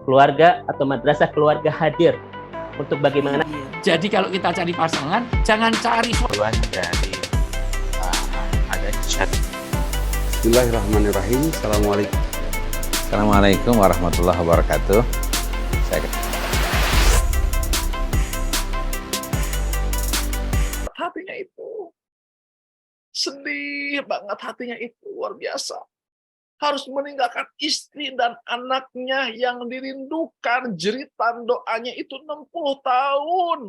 keluarga atau madrasah keluarga hadir untuk bagaimana. Jadi kalau kita cari pasangan, jangan cari dari ada chat. Bismillahirrahmanirrahim. Assalamualaikum. Assalamualaikum warahmatullahi wabarakatuh. Hatinya itu sedih banget, hatinya itu luar biasa. Harus meninggalkan istri dan anaknya yang dirindukan, jeritan doanya itu 60 tahun.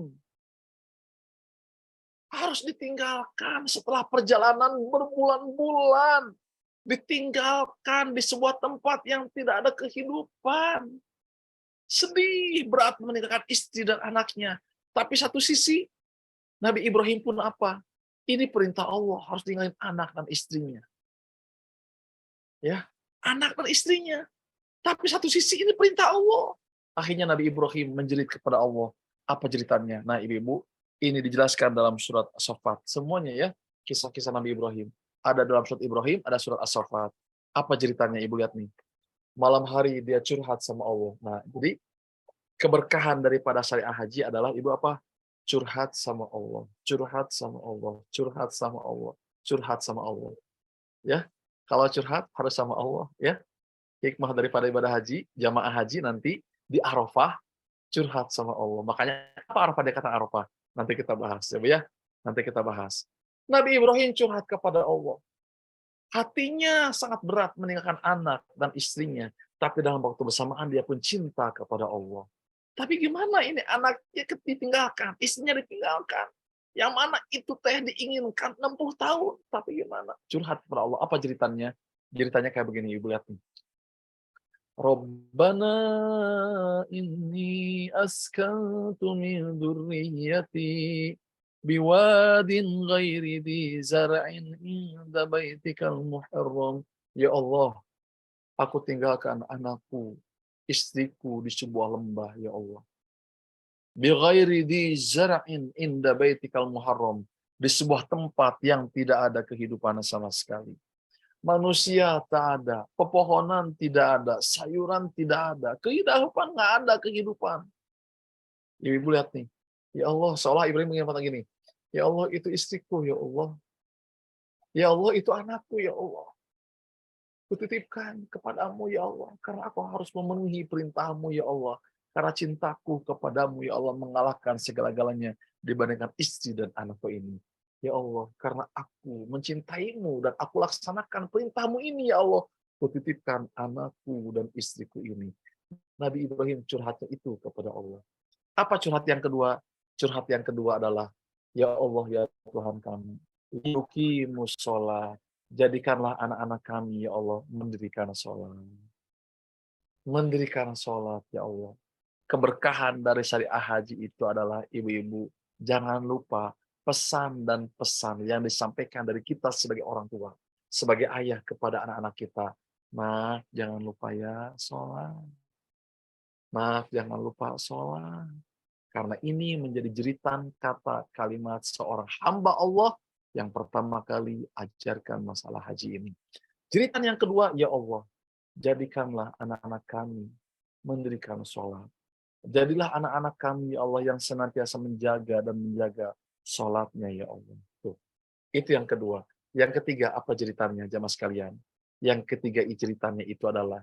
Harus ditinggalkan setelah perjalanan berbulan-bulan. Ditinggalkan di sebuah tempat yang tidak ada kehidupan. Sedih berat meninggalkan istri dan anaknya. Tapi satu sisi, Nabi Ibrahim pun apa? Ini perintah Allah, harus tinggalin anak dan istrinya. Ya, anak dan istrinya. Tapi satu sisi ini perintah Allah. Akhirnya Nabi Ibrahim menjerit kepada Allah. Apa jeritannya? Nah, ibu-ibu, ini dijelaskan dalam surat As-Saffat. Semuanya ya, kisah-kisah Nabi Ibrahim. Ada dalam surat Ibrahim, ada surat As-Saffat. Apa jeritannya? Ibu lihat nih. Malam hari dia curhat sama Allah. Nah, jadi keberkahan daripada syariah haji adalah ibu apa? Curhat sama Allah. Curhat sama Allah. Curhat sama Allah. Curhat sama Allah. Ya. Kalau curhat harus sama Allah, ya. Hikmah daripada ibadah haji, jamaah haji nanti di Arafah curhat sama Allah. Makanya apa Arafah dia kata Arafah? Nanti kita bahas, ya. Nanti kita bahas. Nabi Ibrahim curhat kepada Allah. Hatinya sangat berat meninggalkan anak dan istrinya, tapi dalam waktu bersamaan dia pun cinta kepada Allah. Tapi gimana ini anaknya ditinggalkan, istrinya ditinggalkan. Yang mana itu teh diinginkan 60 tahun. Tapi gimana? Curhat kepada Allah. Apa jeritannya? Jeritannya kayak begini. Ibu lihat nih. Rabbana inni askantu min dzurriyyati biwadin ghairi dhi zar'in inda baitikal muharram. Ya Allah, aku tinggalkan anakku, istriku di sebuah lembah, ya Allah. Bighairi di zara'in inda baitikal muharram, di sebuah tempat yang tidak ada kehidupan sama sekali. Manusia tak ada, pepohonan tidak ada, sayuran tidak ada, kehidupan nggak ada kehidupan. Ibu lihat nih, ya Allah, seolah Ibrahim mengatakan gini, ya Allah itu istriku, ya Allah. Ya Allah itu anakku, ya Allah. Kutitipkan kepadamu, ya Allah, karena aku harus memenuhi perintahmu, ya Allah. Karena cintaku kepadamu, ya Allah, mengalahkan segala-galanya dibandingkan istri dan anakku ini. Ya Allah, karena aku mencintaimu dan aku laksanakan perintahmu ini, ya Allah. Kutitipkan anakku dan istriku ini. Nabi Ibrahim curhatnya itu kepada Allah. Apa curhat yang kedua? Curhat yang kedua adalah, ya Allah, ya Tuhan kami, yuqimus sholat. Jadikanlah anak-anak kami, ya Allah, mendirikan sholat. Mendirikan sholat, ya Allah. Keberkahan dari syariah haji itu adalah ibu-ibu, jangan lupa pesan dan pesan yang disampaikan dari kita sebagai orang tua, sebagai ayah kepada anak-anak kita. Maaf, jangan lupa ya sholat. Maaf, jangan lupa sholat. Karena ini menjadi jeritan kata kalimat seorang hamba Allah yang pertama kali ajarkan masalah haji ini. Jeritan yang kedua, ya Allah, jadikanlah anak-anak kami mendirikan sholat. Jadilah anak-anak kami, ya Allah, yang senantiasa menjaga dan menjaga sholatnya, ya Allah. Tuh. Itu yang kedua. Yang ketiga, apa jeritannya, jamaah sekalian? Yang ketiga jeritannya itu adalah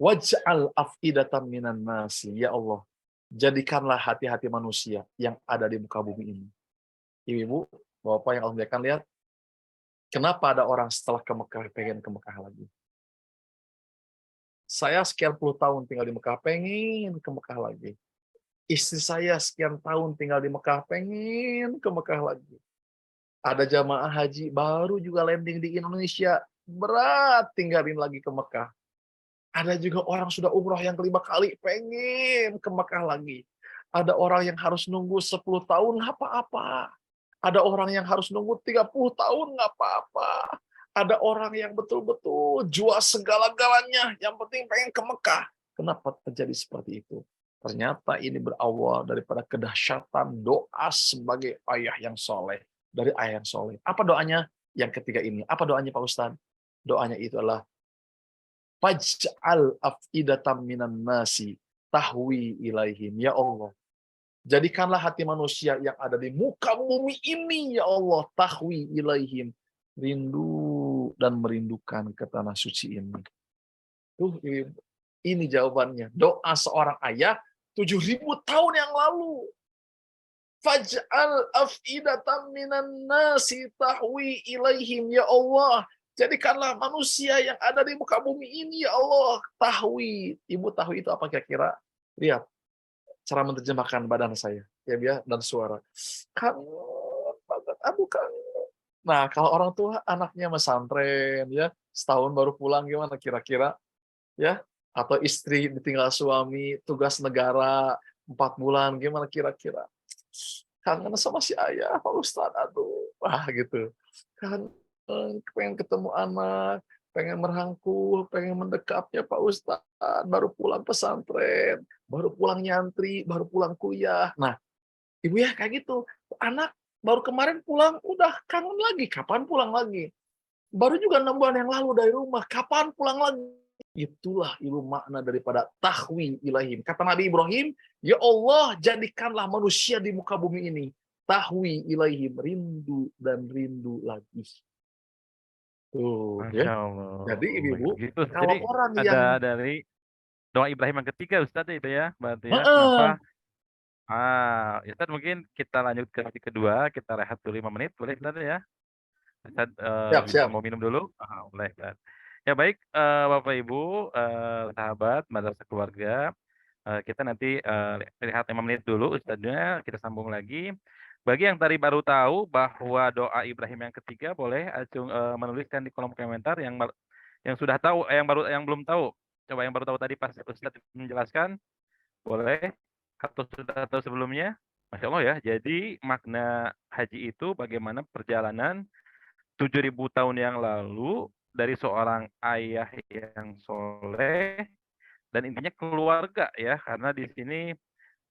waj'al af'idatan minan nasi, ya Allah. Jadikanlah hati-hati manusia yang ada di muka bumi ini. Ibu, Bapak yang Allah muliakan, lihat. Kenapa ada orang setelah ke Mekah pengen ke Mekah lagi? Saya sekian puluh tahun tinggal di Mekah, pengen ke Mekah lagi. Istri saya sekian tahun tinggal di Mekah, pengen ke Mekah lagi. Ada jamaah haji baru juga landing di Indonesia, berat tinggalin lagi ke Mekah. Ada juga orang sudah umroh yang kelima kali, pengen ke Mekah lagi. Ada orang yang harus nunggu 10 tahun, nggak apa-apa. Ada orang yang harus nunggu 30 tahun, nggak apa-apa. Ada orang yang betul-betul jual segala-galanya, yang penting pengen ke Mekah. Kenapa terjadi seperti itu? Ternyata ini berawal daripada kedahsyatan doa sebagai ayah yang soleh. Dari ayah yang soleh. Apa doanya? Yang ketiga ini. Apa doanya Pak Ustadz? Doanya itu adalah Faj'al af'idatam minan nasi tahwi ilaihim. Ya Allah, jadikanlah hati manusia yang ada di muka bumi ini, ya Allah, tahwi ilaihim, rindu dan merindukan ke tanah suci ini. Ini jawabannya. Doa seorang ayah 7.000 tahun yang lalu. Faj'al af'idatam minan nasi tahwi ilaihim. Ya Allah, jadikanlah manusia yang ada di muka bumi ini, ya Allah, tahwi. Ibu tahwi itu apa kira-kira? Lihat cara menerjemahkan badan saya, ya, dan suara. Kangen banget, aduh kangen. Nah, kalau orang tua anaknya pesantren, ya, setahun baru pulang, gimana kira-kira? Ya, atau istri ditinggal suami, tugas negara 4 bulan, gimana kira-kira? Kangen sama si ayah, Pak Ustadz, aduh, wah gitu. Kangen, pengen ketemu anak, pengen merangkul, pengen mendekapnya Pak Ustadz, baru pulang pesantren, baru pulang nyantri, baru pulang kuliah. Nah, ibu ya kayak gitu. Anak baru kemarin pulang, udah kangen lagi. Kapan pulang lagi? Baru juga 6 bulan yang lalu dari rumah, kapan pulang lagi? Itulah ibu makna daripada tahwi ilahim. Kata Nabi Ibrahim, ya Allah, jadikanlah manusia di muka bumi ini tahwi ilahim, rindu dan rindu lagi. Tuh, Masya ya. Allah. Jadi ibu, Gitu. kalau Jadi orang ada yang dari doa Ibrahim yang ketiga Ustadz itu ya, berarti ya. Heeh, Kenapa? Ustadz mungkin kita lanjut ke sesi kedua, kita rehat dulu 5 menit, boleh Ustadz ya? Ustadz siap. mau minum dulu? Boleh Ustadz. Ya baik, Bapak Ibu, sahabat, madrasah keluarga, kita nanti lihat 5 menit dulu Ustadznya, kita sambung lagi. Bagi yang tadi baru tahu bahwa doa Ibrahim yang ketiga, boleh menuliskan di kolom komentar yang sudah tahu, yang belum tahu. Coba yang baru tahu tadi pas Ustadz menjelaskan, boleh, atau sudah tahu sebelumnya. Masya Allah ya, jadi makna haji itu bagaimana perjalanan 7.000 tahun yang lalu dari seorang ayah yang soleh, dan intinya keluarga ya, karena di sini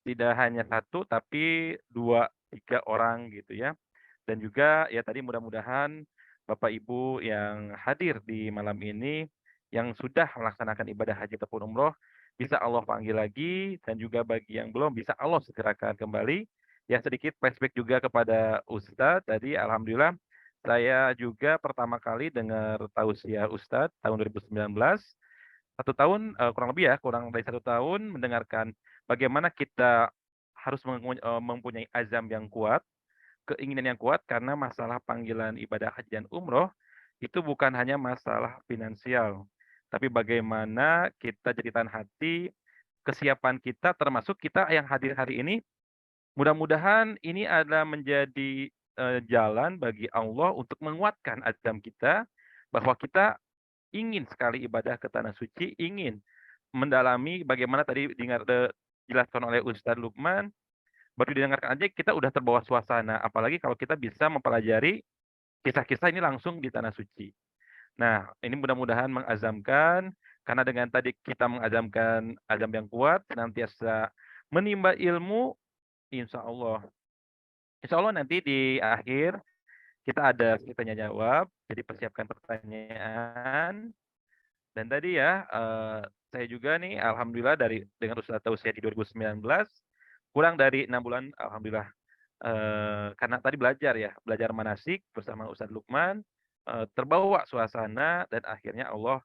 tidak hanya satu tapi 2, 3 orang gitu ya. Dan juga ya tadi mudah-mudahan Bapak Ibu yang hadir di malam ini yang sudah melaksanakan ibadah haji ataupun umroh bisa Allah panggil lagi, dan juga bagi yang belum bisa Allah segerakan kembali. Ya sedikit flashback juga kepada Ustadz tadi, alhamdulillah saya juga pertama kali dengar tausiah Ustadz tahun 2019. 1 tahun, kurang lebih ya, kurang dari 1 tahun mendengarkan bagaimana kita harus mempunyai azam yang kuat, keinginan yang kuat, karena masalah panggilan ibadah haji dan umroh itu bukan hanya masalah finansial, tapi bagaimana kita jadikan hati, kesiapan kita, termasuk kita yang hadir hari ini. Mudah-mudahan ini adalah menjadi jalan bagi Allah untuk menguatkan azam kita, bahwa kita ingin sekali ibadah ke tanah suci, ingin mendalami bagaimana tadi dijelaskan oleh Ustadz Lukman. Baru didengarkan aja kita udah terbawa suasana, apalagi kalau kita bisa mempelajari kisah-kisah ini langsung di tanah suci. Nah, ini mudah-mudahan mengazamkan, karena dengan tadi kita mengazamkan azam yang kuat, senantiasa menimba ilmu, insya Allah. Insya Allah nanti di akhir kita ada tanya jawab, jadi persiapkan pertanyaan. Dan tadi ya, saya juga nih alhamdulillah dengan Ustadz Tausiah di 2019, kurang dari 6 bulan alhamdulillah, karena tadi belajar manasik bersama Ustadz Lukman, terbawa suasana, dan akhirnya Allah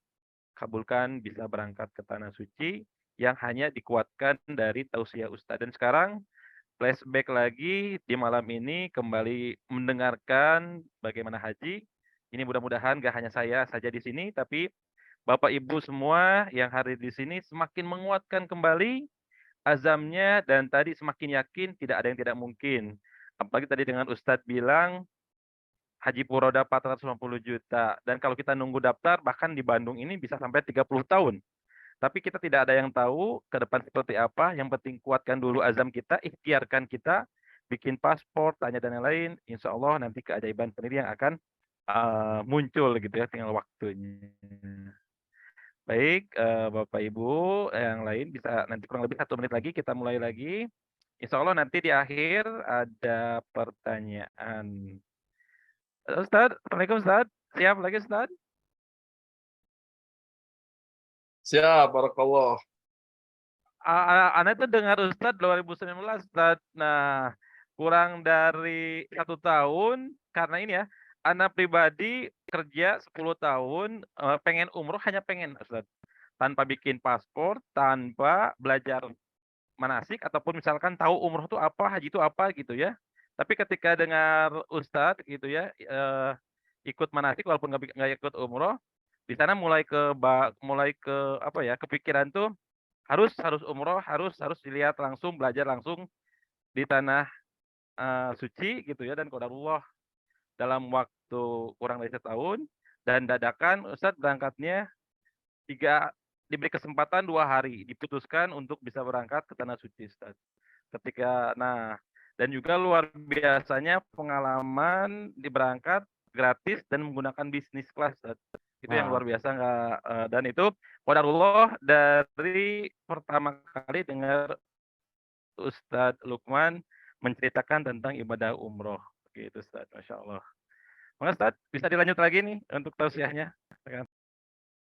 kabulkan bisa berangkat ke tanah suci yang hanya dikuatkan dari tausiah Ustadz. Dan sekarang flashback lagi di malam ini kembali mendengarkan bagaimana haji. Ini mudah-mudahan gak hanya saya saja di sini, tapi Bapak Ibu semua yang hadir di sini semakin menguatkan kembali azamnya, dan tadi semakin yakin tidak ada yang tidak mungkin. Apalagi tadi dengan Ustadz bilang Haji Puroda 450 juta, dan kalau kita nunggu daftar bahkan di Bandung ini bisa sampai 30 tahun. Tapi kita tidak ada yang tahu ke depan seperti apa. Yang penting kuatkan dulu azam kita, ikhtiarkan kita, bikin paspor, tanya dan lain-lain. Insya Allah nanti keajaiban sendiri yang akan muncul gitu ya, tinggal waktunya. Baik, Bapak Ibu yang lain bisa nanti kurang lebih 1 menit lagi kita mulai lagi. Insya Allah nanti di akhir ada pertanyaan. Ustadz, Assalamualaikum Ustadz. Siap lagi Ustadz? Siap, barakallah. Ana itu dengar Ustadz 2019 Ustadz. Nah, kurang dari 1 tahun karena ini ya, Ana pribadi kerja 10 tahun, pengen umroh hanya pengen Ustadz. Tanpa bikin paspor, tanpa belajar manasik ataupun misalkan tahu umroh itu apa, haji itu apa gitu ya. Tapi ketika dengar Ustadz gitu ya, ikut manasik walaupun nggak ikut umroh, di sana mulai ke apa ya, kepikiran tuh harus umroh, harus dilihat langsung, belajar langsung di tanah, suci gitu ya dan qadarullah dalam waktu kurang dari setahun dan dadakan Ustadz berangkatnya diberi kesempatan 2 hari, diputuskan untuk bisa berangkat ke tanah suci Ustadz. Dan juga luar biasanya pengalaman berangkat gratis dan menggunakan bisnis kelas Ustadz. Itu yang luar biasa dan itu qadarullah dari pertama kali dengar Ustadz Lukman menceritakan tentang ibadah umroh, gitu Ustadz, Masya Allah. Ustadz, bisa dilanjut lagi nih untuk tausiahnya?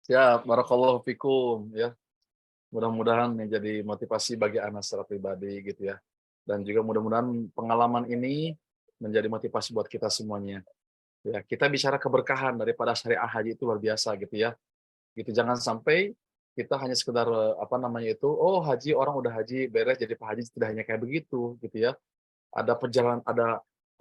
Siap, barakallahu fikum ya. Mudah-mudahan menjadi motivasi bagi anak secara pribadi gitu ya. Dan juga mudah-mudahan pengalaman ini menjadi motivasi buat kita semuanya. Ya, kita bicara keberkahan daripada syariah haji itu luar biasa gitu ya. Gitu jangan sampai kita hanya sekedar oh haji orang udah haji beres jadi Pak Haji, tidak hanya kayak begitu gitu ya. Ada perjalanan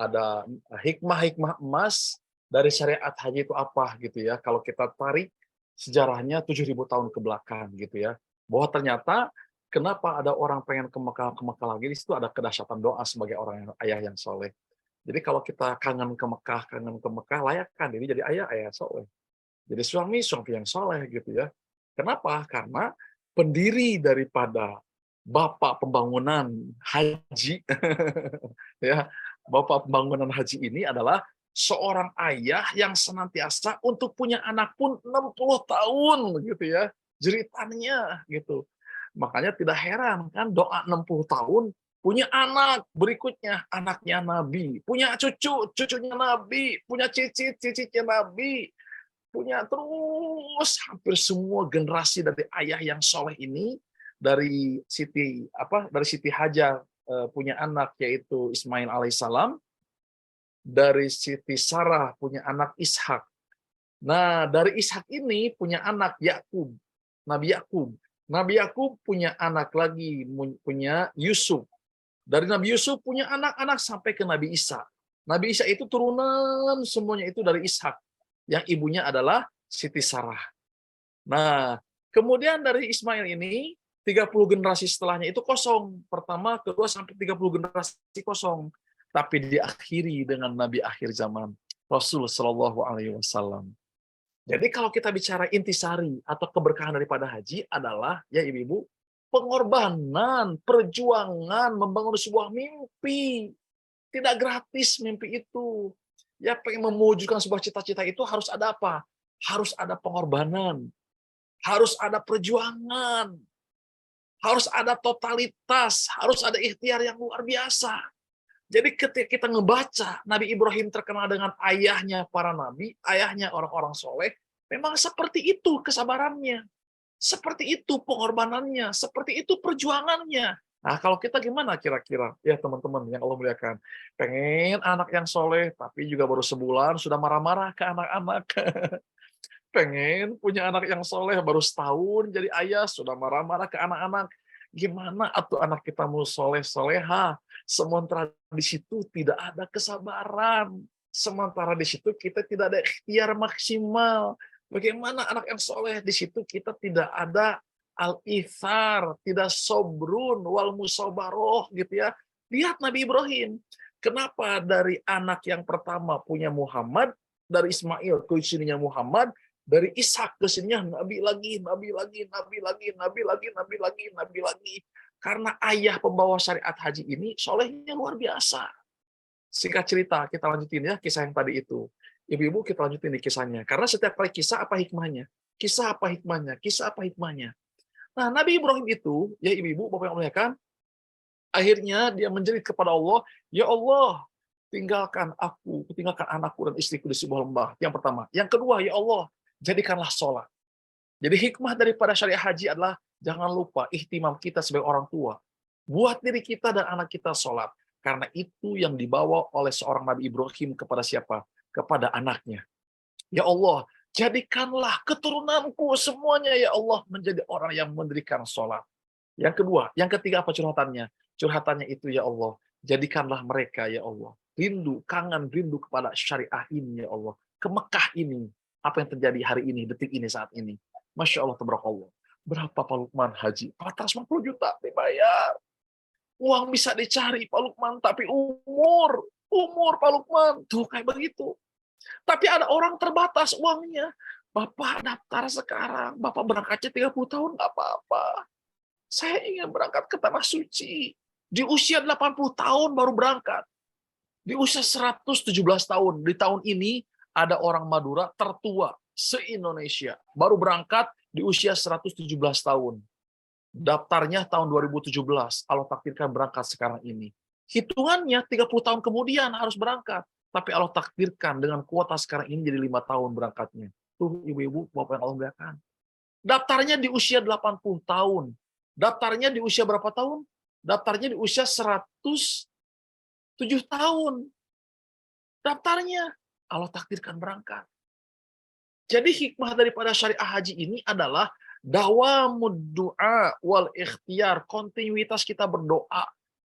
ada hikmah-hikmah emas dari syariat haji itu apa gitu ya. Kalau kita tarik sejarahnya 7.000 tahun ke belakang gitu ya. Bahwa ternyata kenapa ada orang pengen ke Mekah lagi, di situ ada kedahsyatan doa sebagai ayah yang soleh. Jadi kalau kita kangen ke Mekah, layakkan diri jadi ayah soleh. Jadi suami yang soleh gitu ya. Kenapa? Karena pendiri daripada Bapak Pembangunan Haji, ya, Bapak Pembangunan Haji ini adalah seorang ayah yang senantiasa untuk punya anak pun 60 tahun gitu ya. Jeritannya gitu. Makanya tidak heran kan doa 60 tahun punya anak berikutnya, anaknya Nabi, punya cucunya Nabi, punya cicitnya Nabi, punya terus hampir semua generasi dari ayah yang soleh ini dari Siti Hajar punya anak yaitu Ismail alaihissalam, dari Siti Sarah punya anak Ishak. Nah, dari Ishak ini punya anak Yakub, Nabi Yakub. Nabi Yakub punya anak lagi, punya Yusuf. Dari Nabi Yusuf punya anak-anak sampai ke Nabi Isa. Nabi Isa itu turunan semuanya itu dari Ishak. Yang ibunya adalah Siti Sarah. Nah, kemudian dari Ismail ini 30 generasi setelahnya itu kosong. Pertama, kedua sampai 30 generasi kosong. Tapi diakhiri dengan Nabi akhir zaman, Rasul Shallallahu Alaihi Wasallam. Jadi kalau kita bicara intisari atau keberkahan daripada haji adalah ya ibu-ibu, pengorbanan, perjuangan, membangun sebuah mimpi. Tidak gratis mimpi itu. Ya pengen mewujudkan sebuah cita-cita itu harus ada apa? Harus ada pengorbanan. Harus ada perjuangan. Harus ada totalitas. Harus ada ikhtiar yang luar biasa. Jadi ketika kita ngebaca, Nabi Ibrahim terkenal dengan ayahnya para nabi, ayahnya orang-orang soleh, memang seperti itu kesabarannya. Seperti itu pengorbanannya, seperti itu perjuangannya. Nah, kalau kita gimana kira-kira? Ya teman-teman yang Allah muliakan. Pengen anak yang soleh, tapi juga baru sebulan sudah marah-marah ke anak-anak. Pengen punya anak yang soleh, baru setahun jadi ayah, sudah marah-marah ke anak-anak. Gimana atuh anak kita mau soleh-soleha? Sementara di situ tidak ada kesabaran. Sementara di situ kita tidak ada ikhtiar maksimal. Bagaimana anak yang soleh di situ kita tidak ada al-ithar, tidak sobrun wal musabaroh gitu ya. Lihat Nabi Ibrahim. Kenapa dari anak yang pertama punya Muhammad, dari Ismail ke istrinya Muhammad, dari Ishak ke sininya Nabi lagi. Karena ayah pembawa syariat haji ini solehnya luar biasa. Singkat cerita, kita lanjutin ya kisah yang tadi itu. Ibu-ibu kita lanjutin di kisahnya. Karena setiap kali kisah apa hikmahnya? Kisah apa hikmahnya? Kisah apa hikmahnya? Nah, Nabi Ibrahim itu, ya ibu-ibu, Bapak yang muliakan, akhirnya dia menjerit kepada Allah, ya Allah, tinggalkan anakku dan istriku di sebuah lembah. Yang pertama. Yang kedua, ya Allah, jadikanlah sholat. Jadi hikmah daripada syariah haji adalah jangan lupa ihtimam kita sebagai orang tua. Buat diri kita dan anak kita sholat. Karena itu yang dibawa oleh seorang Nabi Ibrahim kepada siapa? Kepada anaknya. Ya Allah, jadikanlah keturunanku semuanya ya Allah menjadi orang yang mendirikan sholat. Yang kedua, yang ketiga apa curhatannya? Curhatannya itu ya Allah, jadikanlah mereka ya Allah. Rindu kepada syariah ini ya Allah. Ke Mekah ini. Apa yang terjadi hari ini, detik ini, saat ini. Masya Allah, tabarakallah. Berapa Pak Lukman haji? 450 juta dibayar. Uang bisa dicari Pak Lukman, tapi umur Pak Lukman. Tuh kayak begitu. Tapi ada orang terbatas uangnya. Bapak daftar sekarang, Bapak berangkatnya 30 tahun, nggak apa-apa. Saya ingin berangkat ke Tanah Suci. Di usia 80 tahun baru berangkat. Di usia 117 tahun. Di tahun ini ada orang Madura tertua se-Indonesia. Baru berangkat di usia 117 tahun. Daftarnya tahun 2017. Allah takdirkan berangkat sekarang ini. Hitungannya 30 tahun kemudian harus berangkat. Tapi Allah takdirkan dengan kuota sekarang ini jadi 5 tahun berangkatnya. Tuh ibu-ibu, bapak yang Allah muliakan. Daftarnya di usia 80 tahun. Daftarnya di usia berapa tahun? Daftarnya di usia 107 tahun. Daftarnya Allah takdirkan berangkat. Jadi hikmah daripada syariah haji ini adalah dawamud du'a wal ikhtiar, kontinuitas kita berdoa.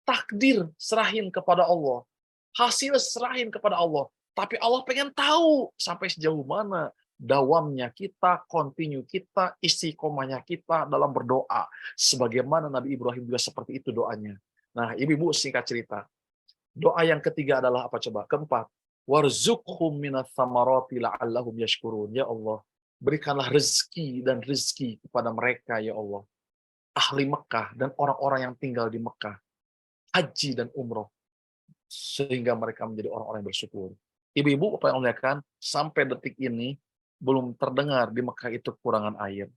Takdir serahin kepada Allah. Hasil serahin kepada Allah. Tapi Allah pengen tahu sampai sejauh mana dawamnya kita, continue kita, istiqomahnya kita dalam berdoa. Sebagaimana Nabi Ibrahim juga seperti itu doanya. Nah, ibu-ibu singkat cerita. Doa yang ketiga adalah apa coba? Keempat. Warzuqhum minats tsamarati la'allahum yashkurun. Ya Allah, berikanlah rezeki dan rezeki kepada mereka ya Allah. Ahli Mekah dan orang-orang yang tinggal di Mekah. Haji dan umroh. Sehingga mereka menjadi orang-orang yang bersyukur. Ibu-ibu, apa yang muliakan, sampai detik ini belum terdengar di Mekah itu kekurangan air.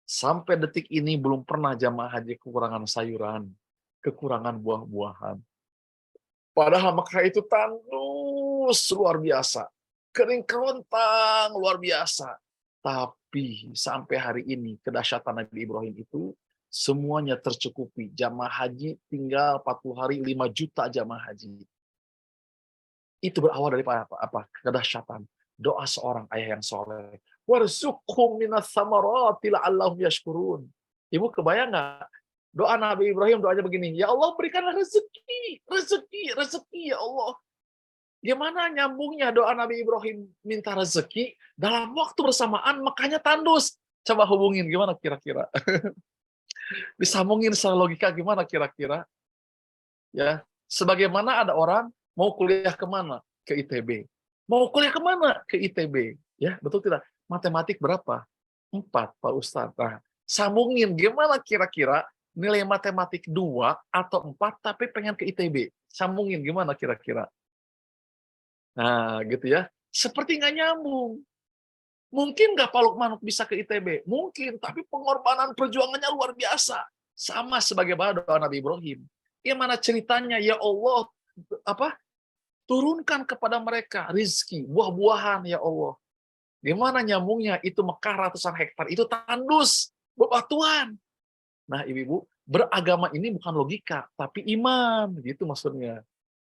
Sampai detik ini belum pernah jamaah haji kekurangan sayuran, kekurangan buah-buahan. Padahal Mekah itu tandus luar biasa, kering kerontang luar biasa. Tapi sampai hari ini kedahsyatan Nabi Ibrahim itu semuanya tercukupi. Jamaah haji tinggal 40 hari, 5 juta jamaah haji. Itu berawal dari apa? Kedahsyatan doa seorang ayah yang soleh. Warzuqhum minas tsamarati la'allahum yashkurun. Ibu kebayang nggak? Doa Nabi Ibrahim doanya begini, ya Allah berikanlah rezeki ya Allah. Gimana nyambungnya doa Nabi Ibrahim minta rezeki dalam waktu bersamaan Mekahnya tandus? Coba hubungin gimana kira-kira? Disambungin secara logika gimana kira-kira? Ya, sebagaimana ada orang mau kuliah kemana? Ke ITB. Mau kuliah kemana? Ke ITB. Ya, betul tidak? Matematik berapa? 4, Pak Ustadz. Nah, sambungin gimana kira-kira nilai matematik 2 atau 4 tapi pengen ke ITB. Sambungin gimana kira-kira? Nah, gitu ya. Seperti nggak nyambung. Mungkin nggak Pak Lukman bisa ke ITB? Mungkin, tapi pengorbanan perjuangannya luar biasa. Sama sebagaimana doa Nabi Ibrahim. Gimana ceritanya? Ya Allah, turunkan kepada mereka rizki, buah-buahan ya Allah. Gimana nyambungnya? Itu Mekah ratusan hektar, itu tandus, bebatuan. Nah, ibu-ibu, beragama ini bukan logika, tapi iman, gitu maksudnya.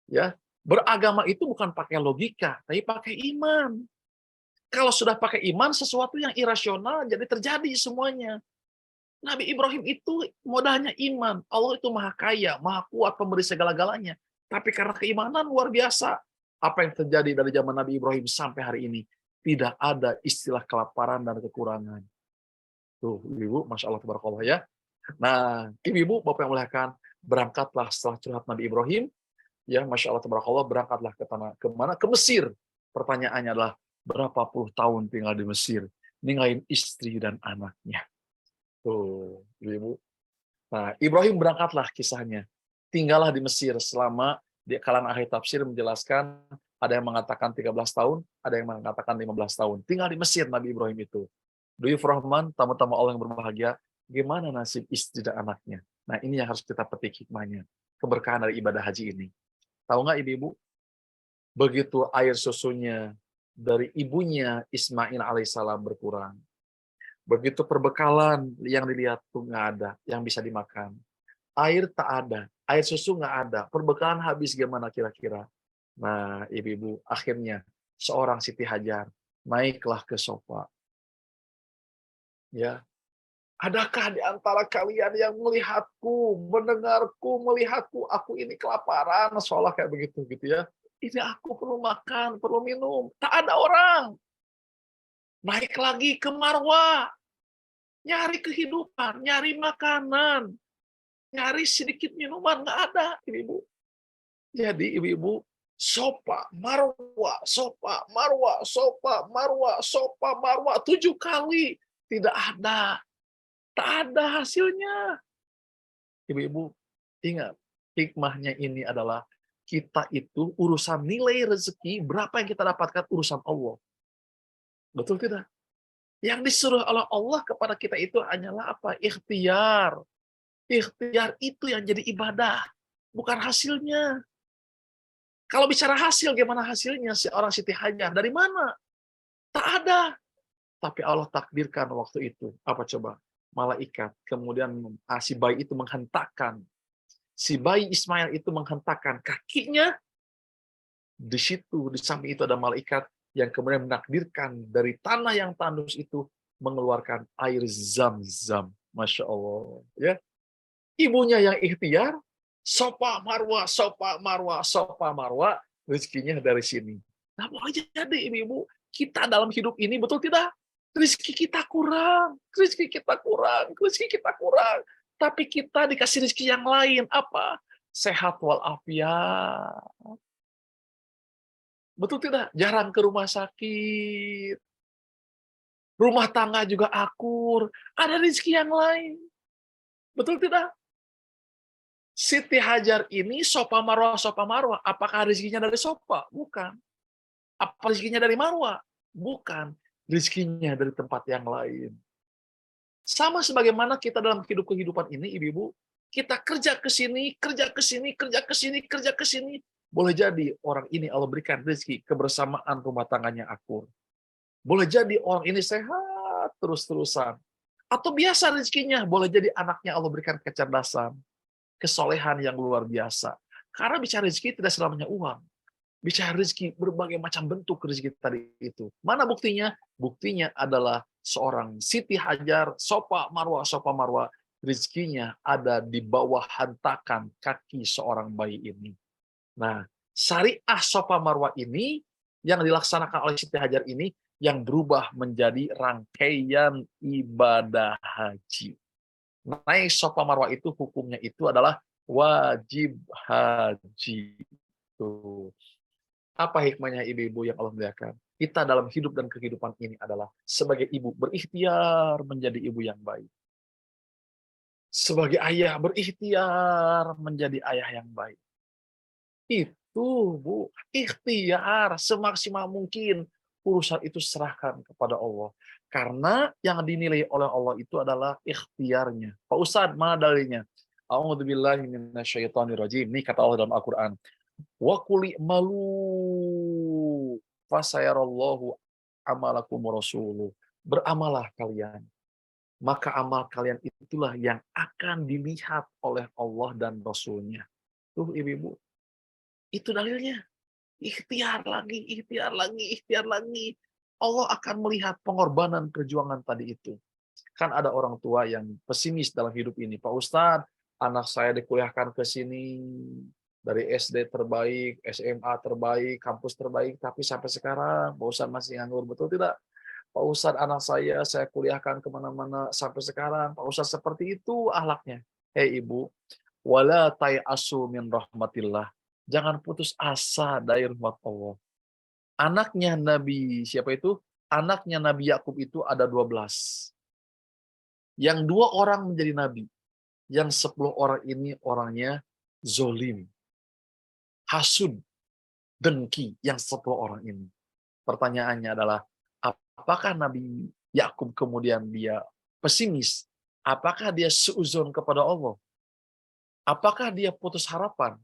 Ya, beragama itu bukan pakai logika, tapi pakai iman. Kalau sudah pakai iman, sesuatu yang irasional jadi terjadi semuanya. Nabi Ibrahim itu modalnya iman. Allah itu maha kaya, maha kuat, pemberi segala-galanya. Tapi karena keimanan luar biasa. Apa yang terjadi dari zaman Nabi Ibrahim sampai hari ini? Tidak ada istilah kelaparan dan kekurangan. Tuh, ibu, Masya Allah, tabarakallah ya. Nah, ibu, bapak yang muliakan, berangkatlah setelah curhat Nabi Ibrahim. Ya, Masya Allah, tabarakallah, berangkatlah ke tanah, kemana? Ke Mesir. Pertanyaannya adalah, berapa puluh tahun tinggal di Mesir? Ninggalin istri dan anaknya. Tuh, ibu. Nah, Ibrahim berangkatlah kisahnya. Tinggallah di Mesir selama, di kalangan ahli tafsir menjelaskan, ada yang mengatakan 13 tahun, ada yang mengatakan 15 tahun. Tinggal di Mesir Nabi Ibrahim itu. Duyuf Rahman, tamu-tamu Allah yang berbahagia, gimana nasib istri dan anaknya? Nah, ini yang harus kita petik hikmahnya. Keberkahan dari ibadah haji ini. Tahu nggak ibu-ibu? Begitu air susunya dari ibunya Ismail alaihissalam berkurang, Begitu perbekalan yang dilihat tuh nggak ada yang bisa dimakan. Air tak ada, air susu nggak ada, perbekalan habis gimana kira-kira? Nah, ibu-ibu, akhirnya seorang Siti Hajar naiklah ke sofa. Ya, adakah di antara kalian yang melihatku, mendengarku, melihatku, aku ini kelaparan, seolah kayak begitu gitu ya. Ini aku perlu makan, perlu minum. Tak ada orang. Naik lagi ke Marwa, nyari kehidupan, nyari makanan, nyari sedikit minuman, nggak ada, ibu-ibu. Jadi ibu-ibu, sofa, marwa, sofa, marwa, sofa, marwa, sofa, marwa, 7 kali. Tidak ada. Tak ada hasilnya. Ibu-ibu, ingat, hikmahnya ini adalah kita itu urusan nilai rezeki, berapa yang kita dapatkan urusan Allah. Betul tidak? Yang disuruh oleh Allah kepada kita itu hanyalah apa? Ikhtiar. Ikhtiar itu yang jadi ibadah, bukan hasilnya. Kalau bicara hasil, gimana hasilnya seorang Siti Hajar? Dari mana? Tak ada. Tapi Allah takdirkan waktu itu. Apa coba? Malaikat. Kemudian si bayi itu menghentakkan. Si bayi Ismail itu menghentakkan kakinya. Di situ, di samping itu ada malaikat yang kemudian menakdirkan dari tanah yang tandus itu mengeluarkan air zam-zam. Masya Allah. Ya. Ibunya yang ikhtiar, sopa marwa, sopa marwa, sopa marwa, rezekinya dari sini. Nah, boleh jadi ibu-ibu, kita dalam hidup ini betul tidak? Rezeki kita kurang, rezeki kita kurang, rezeki kita kurang. Tapi kita dikasih rezeki yang lain, apa? Sehat walafiat. Betul tidak? Jarang ke rumah sakit. Rumah tangga juga akur. Ada rezeki yang lain. Betul tidak? Siti Hajar ini sopa marwah. Apakah rezekinya dari sopa? Bukan. Apa rezekinya dari marwah? Bukan. Rezekinya dari tempat yang lain. Sama sebagaimana kita dalam kehidupan ini, ibu-ibu, kita kerja ke sini, kerja ke sini, kerja ke sini, kerja ke sini. Boleh jadi orang ini Allah berikan rezeki, kebersamaan rumah tangganya akur. Boleh jadi orang ini sehat terus-terusan. Atau biasa rezekinya, boleh jadi anaknya Allah berikan kecerdasan, kesolehan yang luar biasa. Karena bicara rezeki tidak selamanya uang. Bicara rezeki, berbagai macam bentuk rezeki tadi itu. Mana buktinya? Buktinya adalah seorang Siti Hajar, sopa marwa, rezekinya ada di bawah hentakan kaki seorang bayi ini. Nah, syariah sopa marwa ini, yang dilaksanakan oleh Siti Hajar ini, yang berubah menjadi rangkaian ibadah haji. Naik sopa marwa itu, hukumnya itu adalah wajib haji. Tuh. Apa hikmahnya ibu-ibu yang Allah muliakan? Kita dalam hidup dan kehidupan ini adalah sebagai ibu berikhtiar menjadi ibu yang baik. Sebagai ayah berikhtiar menjadi ayah yang baik. Itu, Bu, ikhtiar semaksimal mungkin. Urusan itu serahkan kepada Allah. Karena yang dinilai oleh Allah itu adalah ikhtiarnya. Pak Ustadz, mana dalilnya? A'udzubillahi minasyaitonirrajim. Ini kata Allah dalam Al-Quran. Wa qul i'malu fasayarallahu amalakum rasuluh. Beramalah kalian, maka amal kalian itulah yang akan dilihat oleh Allah dan Rasulnya. Tuh ibu-ibu, itu dalilnya. Ikhtiar lagi, ikhtiar lagi, ikhtiar lagi. Allah akan melihat pengorbanan perjuangan tadi itu. Kan ada orang tua yang pesimis dalam hidup ini. Pak Ustadz, anak saya dikuliahkan ke sini, dari SD terbaik, SMA terbaik, kampus terbaik, tapi sampai sekarang Pak Ustadz masih nganggur, betul tidak? Pak Ustadz, anak saya kuliahkan kemana-mana, sampai sekarang Pak Ustadz seperti itu akhlaknya. Hei ibu, wala tai'asu min rahmatillah. Jangan putus asa dari rahmat Allah. Anaknya Nabi, siapa itu? Anaknya Nabi Yakub itu ada 12. Yang 2 orang menjadi Nabi. Yang 10 orang ini orangnya zolim. Hasud, dengki yang 10 orang ini. Pertanyaannya adalah, apakah Nabi Yakub kemudian dia pesimis? Apakah dia suuzon kepada Allah? Apakah dia putus harapan?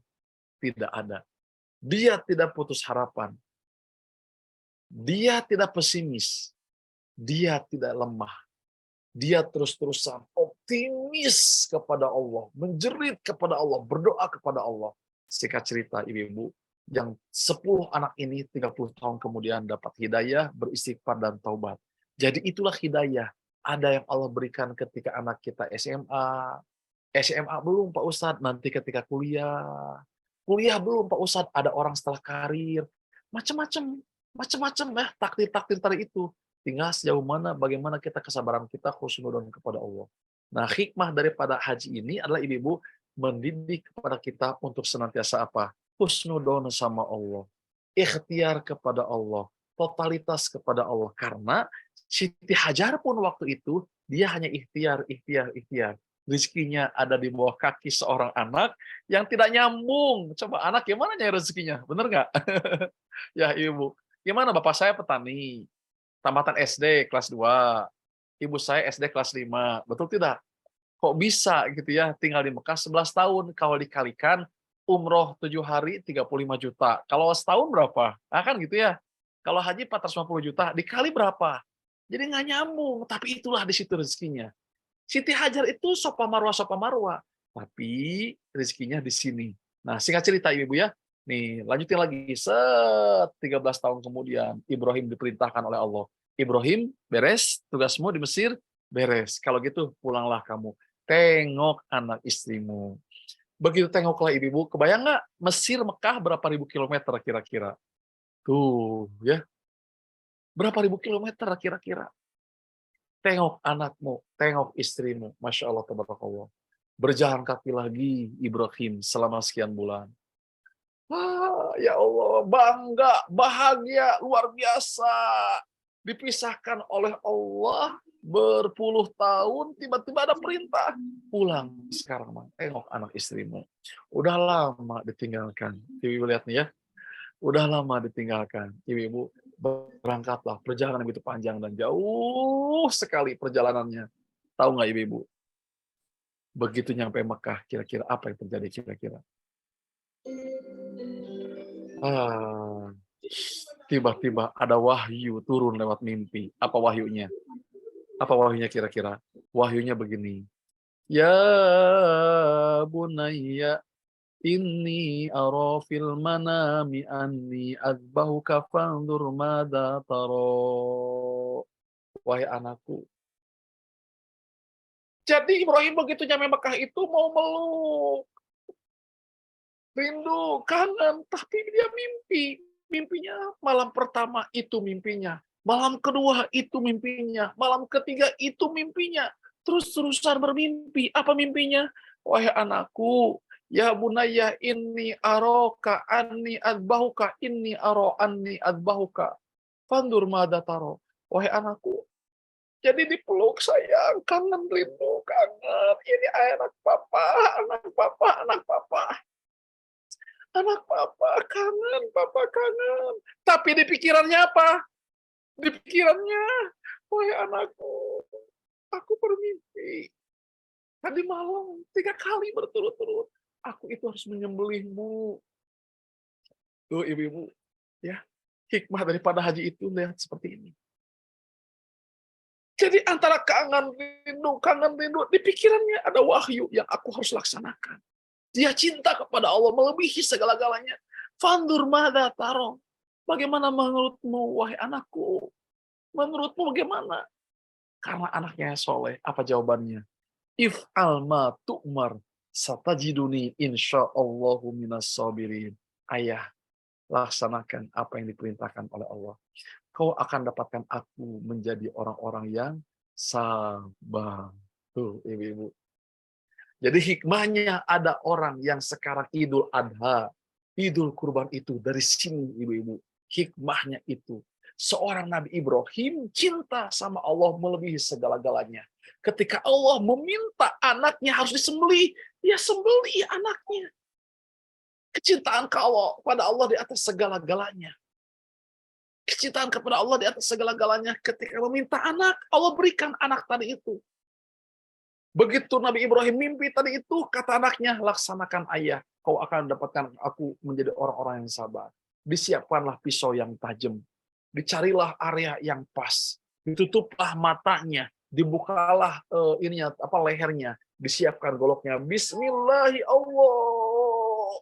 Tidak ada. Dia tidak putus harapan. Dia tidak pesimis. Dia tidak lemah. dia terus-terusan optimis kepada Allah, menjerit kepada Allah, berdoa kepada Allah. Singkat cerita, ibu-ibu, yang 10 anak ini 30 tahun kemudian dapat hidayah, beristighfar dan taubat. Jadi itulah hidayah. Ada yang Allah berikan ketika anak kita SMA. SMA belum Pak Ustadz, nanti ketika kuliah. Kuliah belum Pak Ustadz, ada orang setelah karir. Macam-macam ya, takdir-takdir tadi itu. Tinggal sejauh mana, bagaimana kita kesabaran kita husnudon kepada Allah. Nah, hikmah daripada haji ini adalah ibu-ibu mendidik kepada kita untuk senantiasa apa? Husnudon sama Allah. Ikhtiar kepada Allah. Totalitas kepada Allah. Karena Siti Hajar pun waktu itu, dia hanya ikhtiar. Rezekinya ada di bawah kaki seorang anak yang tidak nyambung. Coba anak gimana nyari rezekinya? Bener nggak? Ya ibu. Gimana bapak saya petani? Tamatan SD kelas 2. Ibu saya SD kelas 5. Betul tidak? Kok bisa gitu ya tinggal di Mekah 11 tahun. Kalau dikalikan umroh 7 hari 35 juta. Kalau setahun berapa? Nah kan gitu ya. Kalau haji 450 juta dikali berapa? Jadi nggak nyambung. Tapi itulah di situ rezekinya. Siti Hajar itu sopa marwah. Tapi rezekinya di sini. Nah singkat cerita ibu ya. Nih, lanjutin lagi. 13 tahun kemudian, Ibrahim diperintahkan oleh Allah. Ibrahim, beres. Tugasmu di Mesir, beres. Kalau gitu, pulanglah kamu. Tengok anak istrimu. Begitu tengoklah ibu-ibu, kebayang nggak Mesir, Mekah, berapa ribu kilometer kira-kira? Tuh, ya. Berapa ribu kilometer kira-kira? Tengok anakmu, tengok istrimu. Masya Allah, tabarakallah. Berjalan kaki lagi Ibrahim selama sekian bulan. Ya Allah, bangga, bahagia, luar biasa. Dipisahkan oleh Allah berpuluh tahun, tiba-tiba ada perintah. Pulang sekarang, Bang. Tengok anak istrimu. Udah lama ditinggalkan. Ibu lihat nih ya. Udah lama ditinggalkan. Ibu-ibu, berangkatlah. Perjalanan begitu panjang dan jauh sekali perjalanannya. Tahu nggak ibu-ibu? Begitu nyampe Mekah, kira-kira apa yang terjadi kira-kira? Tiba-tiba ada wahyu turun lewat mimpi. Apa wahyunya? Apa wahyunya kira-kira? Wahyunya begini. Ya bunayya inni ara fil manami anni azbahuka fanzur madza tara. Wahai anakku. Jadi Ibrahim begitu nyampe Mekah itu mau meluk. Rindu, kangen, tapi dia mimpi. Mimpinya malam pertama itu mimpinya. Malam kedua itu mimpinya. Malam ketiga itu mimpinya. Terus-terusan bermimpi. Apa mimpinya? Wahai anakku, ya bunayya inni araka anni adbahuka inni aro anni adbahuka. Fandur madza taro. Wahai anakku, jadi dipeluk sayang, kangen, rindu, kangen. Ini anak papa, anak papa, anak papa. Anak papa kangen, papa kangen. Tapi di pikirannya apa? Di pikirannya, wahai anakku, aku bermimpi. Tadi malam 3 kali berturut-turut, aku itu harus menyembelihmu. Tuh ibu-ibu, ya hikmah daripada haji itu lihat seperti ini. Jadi antara kangen rindu, di pikirannya ada wahyu yang aku harus laksanakan. Dia cinta kepada Allah melebihi segala-galanya. Fandur madza taro. Bagaimana menurutmu, wahai anakku? Menurutmu bagaimana? Karena anaknya soleh. Apa jawabannya? If'al ma tu'mar satajiduni insyaallahu minas sabirin. Ayah, laksanakan apa yang diperintahkan oleh Allah. Kau akan dapatkan aku menjadi orang-orang yang sabar. Tuh, ibu-ibu. Jadi hikmahnya ada orang yang sekarang Idul Adha, Idul Kurban itu dari sini ibu-ibu. Hikmahnya itu. Seorang Nabi Ibrahim cinta sama Allah melebihi segala-galanya. Ketika Allah meminta anaknya harus disembelih, dia sembelih anaknya. Kecintaan kepada Allah di atas segala-galanya. Kecintaan kepada Allah di atas segala-galanya. Ketika meminta anak, Allah berikan anak tadi itu. Begitu Nabi Ibrahim mimpi tadi itu, kata anaknya, laksanakan ayah. Kau akan dapatkan aku menjadi orang-orang yang sabar. Disiapkanlah pisau yang tajam. Dicarilah area yang pas. Ditutuplah matanya. dibukalah ininya apa lehernya, disiapkan goloknya. Bismillahi Allahu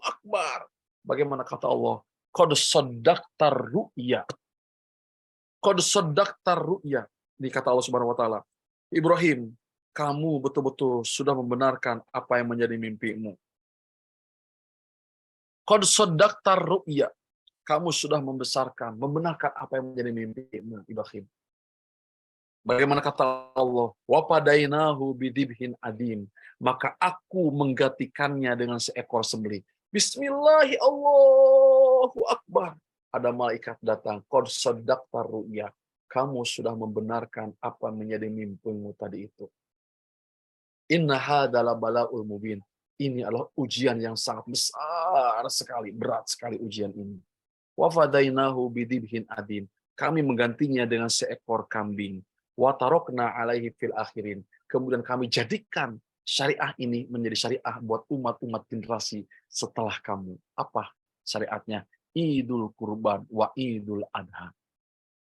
Akbar. Bagaimana kata Allah? Qad shaddaqtar ru'ya. Qad shaddaqtar ru'ya. Ini kata Allah Subhanahu wa taala. Ibrahim, kamu betul-betul sudah membenarkan apa yang menjadi mimpimu. Qad shaddaqtar ru'ya. Kamu sudah membenarkan apa yang menjadi mimpimu, Ibrahim. Bagaimana kata Allah? Wa padainahu bidibhin adim. Maka aku menggantikannya dengan seekor sembelih. Bismillahi Allahu Akbar. Ada malaikat datang. Qad shaddaqtar ru'ya. Kamu sudah membenarkan apa menjadi mimpimu tadi itu. Inna hadzal bala'ul mubin. Ini adalah ujian yang sangat besar sekali, berat sekali ujian ini. Wa fadainahu bidibhin adim. Kami menggantinya dengan seekor kambing. Wa tarokna alaihi fil akhirin. Kemudian kami jadikan syariah ini menjadi syariah buat umat-umat generasi setelah kamu. Apa syariatnya? Idul Kurban wa Idul Adha.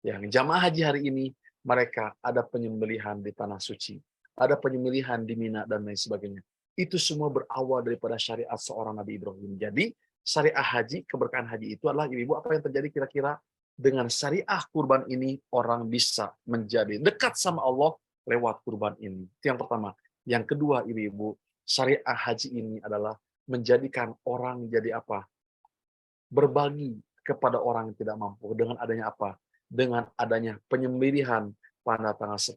Yang jamaah haji hari ini mereka ada penyembelihan di tanah suci, ada penyembelihan di Mina dan lain sebagainya. Itu semua berawal daripada syariat seorang Nabi Ibrahim. Jadi syariah haji, keberkahan haji itu adalah ibu apa yang terjadi kira-kira dengan syariah kurban ini orang bisa menjadi dekat sama Allah lewat kurban ini. Itu yang pertama. Yang kedua ibu-ibu, syariah haji ini adalah menjadikan orang jadi apa? Berbagi kepada orang yang tidak mampu dengan adanya apa? Dengan adanya penyembelihan pada tanggal 10,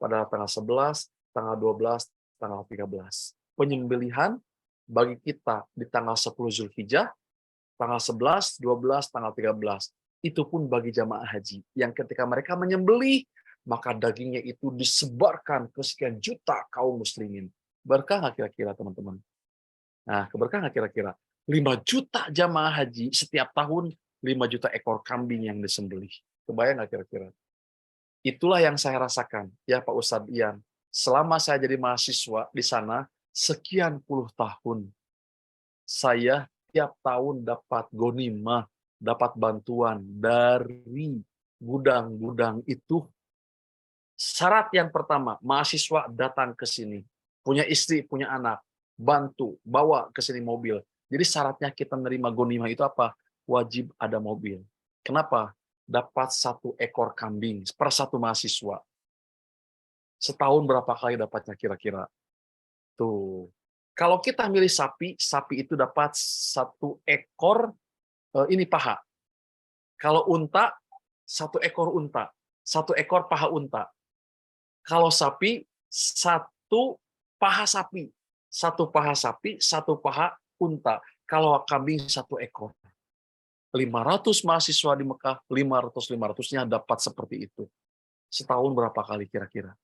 pada tanggal 11, tanggal 12, tanggal 13. Penyembelihan bagi kita di tanggal 10 Zulhijjah, tanggal 11, 12, tanggal 13. Itu pun bagi jamaah haji yang ketika mereka menyembelih, maka dagingnya itu disebarkan ke sekian juta kaum muslimin. Berkah nggak kira-kira teman-teman? Nah, keberkah nggak kira-kira? 5 juta jamaah haji setiap tahun, 5 juta ekor kambing yang disembelih. Kebayang nggak kira-kira? Itulah yang saya rasakan, ya Pak Ustadz Ian. Selama saya jadi mahasiswa di sana, sekian puluh tahun, saya tiap tahun dapat gonimah, dapat bantuan dari gudang-gudang itu. Syarat yang pertama, mahasiswa datang ke sini, punya istri, punya anak, bantu, bawa ke sini mobil. Jadi syaratnya kita menerima gonimah itu apa? Wajib ada mobil. Kenapa? Dapat 1 ekor kambing per 1 mahasiswa. Setahun berapa kali dapatnya kira-kira? Tuh. Kalau kita milih sapi, sapi itu dapat 1 ekor ini paha. Kalau unta, 1 ekor unta, 1 ekor paha unta. Kalau sapi, 1 paha sapi, 1 paha sapi, 1 paha unta. Kalau kambing 1 ekor. 500 mahasiswa di Mekah, 500-500-nya dapat seperti itu. Setahun berapa kali kira-kira?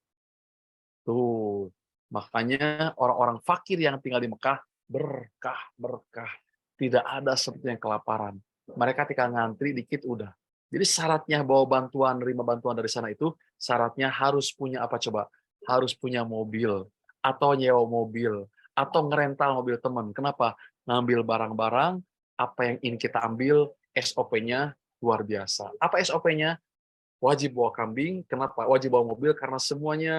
Tuh, makanya orang-orang fakir yang tinggal di Mekah berkah. Tidak ada seperti yang kelaparan. Mereka tinggal ngantri dikit udah. Jadi syaratnya bawa bantuan, nerima bantuan dari sana itu, syaratnya harus punya apa coba? Harus punya mobil, atau nyewa mobil, atau ngerental mobil teman. Kenapa? Ngambil barang-barang, apa yang ingin kita ambil, SOP-nya luar biasa. Apa SOP-nya? Wajib bawa kambing. Kenapa? Wajib bawa mobil, karena semuanya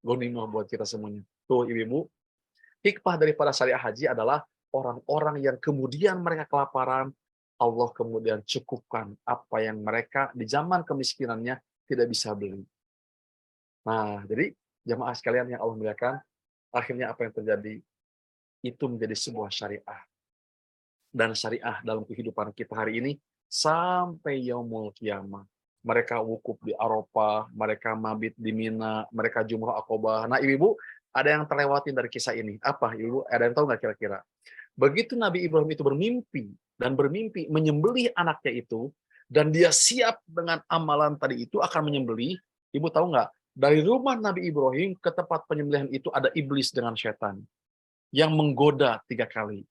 gonimah buat kita semuanya. Tuh ibu-ibu, hikmah daripada syariah haji adalah orang-orang yang kemudian mereka kelaparan, Allah kemudian cukupkan apa yang mereka di zaman kemiskinannya tidak bisa beli. Nah, jadi jamaah sekalian yang Allah muliakan, akhirnya apa yang terjadi? Itu menjadi sebuah syariah. Dan syariah dalam kehidupan kita hari ini sampai yaumul qiyamah. Mereka wukuf di Arafah, mereka mabit di Mina, mereka jumrah Aqabah. Nah, ibu-ibu, ada yang terlewatin dari kisah ini. Apa, ibu? Ada yang tahu nggak kira-kira? Begitu Nabi Ibrahim itu bermimpi menyembelih anaknya itu, dan dia siap dengan amalan tadi itu akan menyembelih. Ibu tahu nggak? Dari rumah Nabi Ibrahim ke tempat penyembelihan itu ada iblis dengan setan yang menggoda 3 kali.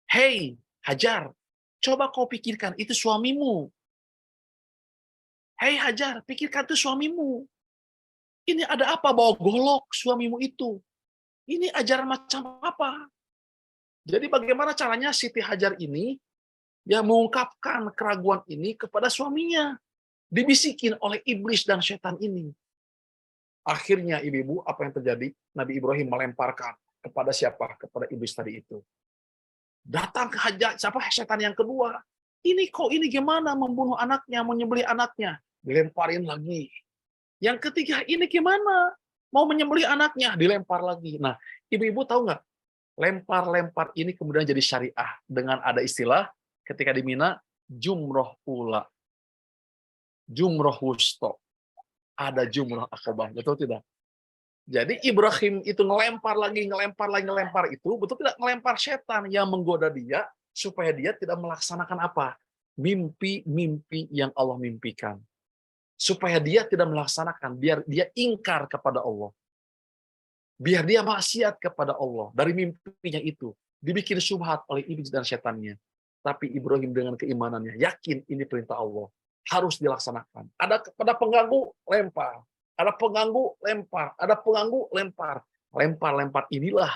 Hei, Hajar, coba kau pikirkan, itu suamimu. Hei Hajar, pikirkan itu suamimu. Ini ada apa bawa golok suamimu itu? Ini ajaran macam apa? Jadi bagaimana caranya Siti Hajar ini yang mengungkapkan keraguan ini kepada suaminya? Dibisikin oleh iblis dan setan ini. Akhirnya ibu-ibu, apa yang terjadi? Nabi Ibrahim melemparkan kepada siapa? Kepada iblis tadi itu. Datang ke setan yang kedua. Ini gimana membunuh anaknya, menyembelih anaknya? Dilemparin lagi. Yang ketiga, ini gimana? Mau menyembelih anaknya, dilempar lagi. Nah, ibu-ibu tahu nggak? Lempar-lempar ini kemudian jadi syariah dengan ada istilah ketika di Mina, jumroh ula, jumroh wusto, ada jumroh akobah, betul tidak? Jadi Ibrahim itu ngelempar itu betul tidak, ngelempar setan yang menggoda dia supaya dia tidak melaksanakan apa? Mimpi-mimpi yang Allah mimpikan. Supaya dia tidak melaksanakan, biar dia ingkar kepada Allah. Biar dia maksiat kepada Allah dari mimpinya itu. Dibikin syubhat oleh iblis dan setannya. Tapi Ibrahim dengan keimanannya yakin ini perintah Allah, harus dilaksanakan. Ada kepada pengganggu, lempar. Ada pengganggu, lempar. Ada pengganggu, lempar. Lempar-lempar inilah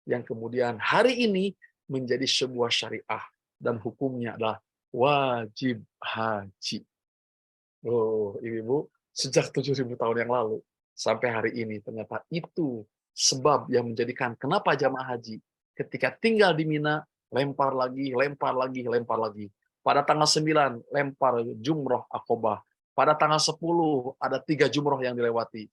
yang kemudian hari ini menjadi sebuah syariah. Dan hukumnya adalah wajib haji. Oh, ibu-ibu, sejak 7.000 tahun yang lalu sampai hari ini ternyata itu sebab yang menjadikan kenapa jamaah haji ketika tinggal di Mina lempar lagi. Pada tanggal 9 lempar jumroh akobah. Pada tanggal 10 ada 3 jumroh yang dilewati.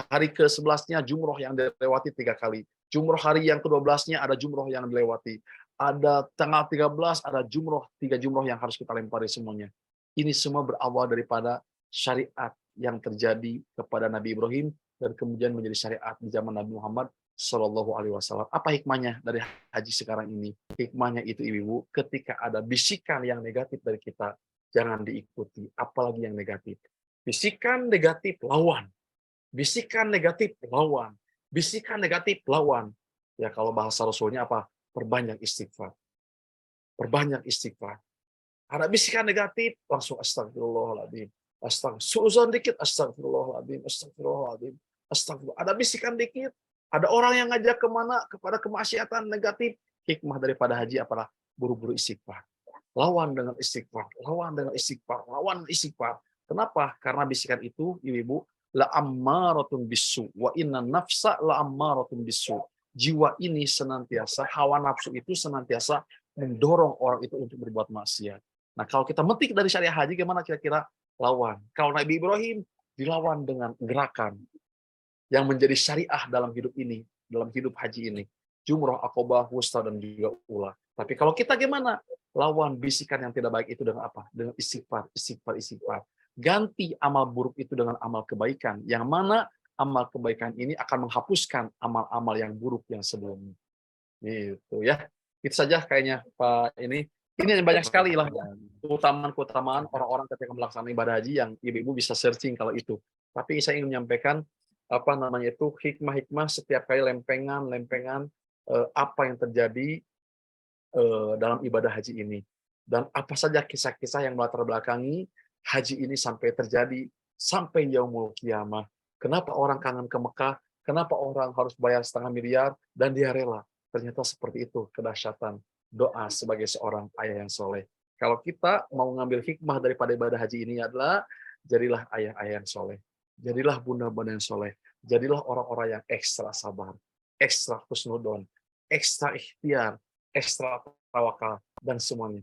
Hari ke-11-nya jumroh yang dilewati 3 kali. Jumroh hari yang ke-12-nya ada jumroh yang dilewati. Ada tanggal 13 ada jumroh, 3 jumroh yang harus kita lempari semuanya. Ini semua berawal daripada syariat yang terjadi kepada Nabi Ibrahim dan kemudian menjadi syariat di zaman Nabi Muhammad Shallallahu Alaihi Wasallam. Apa hikmahnya dari haji sekarang ini? Hikmahnya itu ibu-ibu, ketika ada bisikan yang negatif dari kita, jangan diikuti, apalagi yang negatif. Bisikan negatif lawan, bisikan negatif lawan, bisikan negatif lawan. Ya kalau bahasa Rasulnya apa? Perbanyak istighfar, perbanyak istighfar. Ada bisikan negatif, langsung astagfirullahaladzim. Suuzon dikit, astagfirullahaladzim, astagfirullahaladzim, astagfirullah. Ada bisikan dikit, ada orang yang ngajak kemana, kepada kemaksiatan negatif. Hikmah daripada haji apalah? Buru-buru istighfar. Lawan dengan istighfar, lawan dengan istighfar, lawan istighfar. Kenapa? Karena bisikan itu, ibu-ibu, la ammaratun bisu, wa inna nafsa la ammaratun bisu. Jiwa ini senantiasa, hawa nafsu itu senantiasa mendorong orang itu untuk berbuat maksiat. Nah, kalau kita metik dari syariah haji, gimana kira-kira? Lawan. Kalau Nabi Ibrahim dilawan dengan gerakan yang menjadi syariah dalam hidup ini, dalam hidup haji ini. Jumroh, akobah, wusta, dan juga ula. Tapi kalau kita gimana? Lawan bisikan yang tidak baik itu dengan apa? Dengan istighfar, istighfar, istighfar. Ganti amal buruk itu dengan amal kebaikan. Yang mana amal kebaikan ini akan menghapuskan amal-amal yang buruk yang sebelumnya. Gitu ya. Itu saja kayaknya Pak ini. Ini banyak sekali lah keutamaan orang-orang ketika melaksanakan ibadah haji yang ibu-ibu bisa searching kalau itu. Tapi saya ingin menyampaikan itu hikmah-hikmah setiap kali lempengan apa yang terjadi dalam ibadah haji ini. Dan apa saja kisah-kisah yang melatar belakangi haji ini sampai terjadi sampai yaumul qiyamah. Kenapa orang kangen ke Mekah? Kenapa orang harus bayar 500 miliar dan dia rela? Ternyata seperti itu kedahsyatan doa sebagai seorang ayah yang soleh. Kalau kita mau ngambil hikmah daripada ibadah haji ini adalah jadilah ayah-ayah yang soleh. Jadilah bunda-bunda yang soleh. Jadilah orang-orang yang ekstra sabar, ekstra husnudon, ekstra ikhtiar, ekstra tawakal, dan semuanya.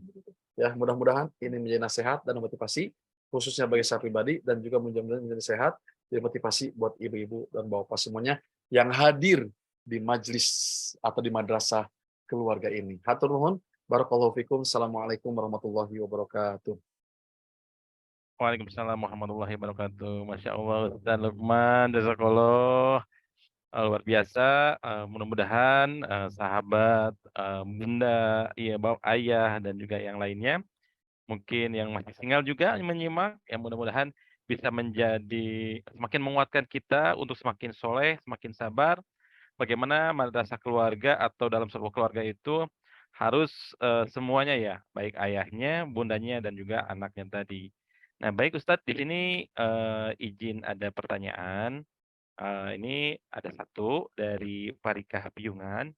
Ya, mudah-mudahan ini menjadi nasihat dan motivasi, khususnya bagi saya pribadi, dan juga mudah-mudahan menjadi sehat, jadi motivasi buat ibu-ibu dan bapak semuanya yang hadir di majelis atau di madrasah keluarga ini. Hatur nuhun, barakallahu fikum, assalamualaikum warahmatullahi wabarakatuh. Waalaikumsalam warahmatullahi wabarakatuh. Masya Allah, Ustaz Lukman, jazakallah. Luar biasa. Mudah-mudahan sahabat, bunda, ayah, dan juga yang lainnya, mungkin yang masih single juga menyimak, yang mudah-mudahan bisa menjadi semakin menguatkan kita untuk semakin soleh, semakin sabar. Bagaimana madrasah keluarga atau dalam sebuah keluarga itu harus semuanya ya, baik ayahnya, bundanya, dan juga anaknya tadi. Nah, baik Ustadz, di sini izin ada pertanyaan. Ini ada satu dari Farika Piungan.